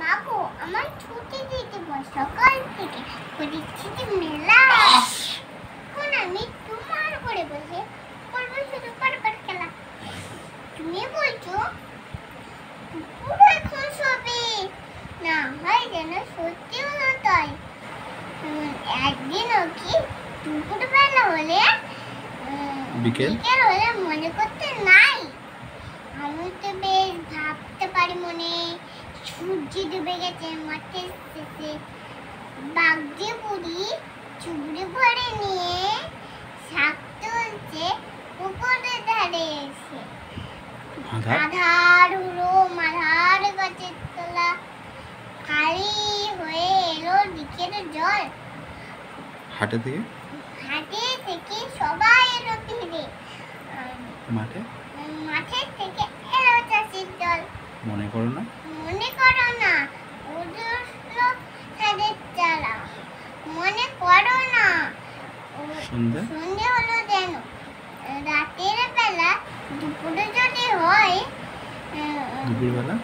বাবু আমার ছুটি দিতে বল সকাল থেকে পরীক্ষিতে মেলা এখন আমি তোমার করে বসে করবো শুধু পারপার খেলা তুমি বলছো পুরো এখন শোবে না হয় যেন সত্যিও না তাই একদিনও কি দুপুরবেলা হলে বিকেল হলে মনে করতে নাই আমি তো বেশ ভাবতে পারি মনে সূর্য ডুবে গেছে মাঠের শেষে বাগদি বুড়ি চুবড়ি ভরে নিয়ে শাক তুলছে পুকুরের ধারে এসে আধার উড়ো মাধার গাছের তলা খালি হয়ে এলো দিকের জল হাটে থেকে সবাই এলো ফিরে মাঠে থেকে এলো চাষির দল মনে করো না উঠলো তাদের চালা মনে করো না সন্ধে হলো যেন রাতের বেলা দুপুরে যদি হয় দুপুরবেলা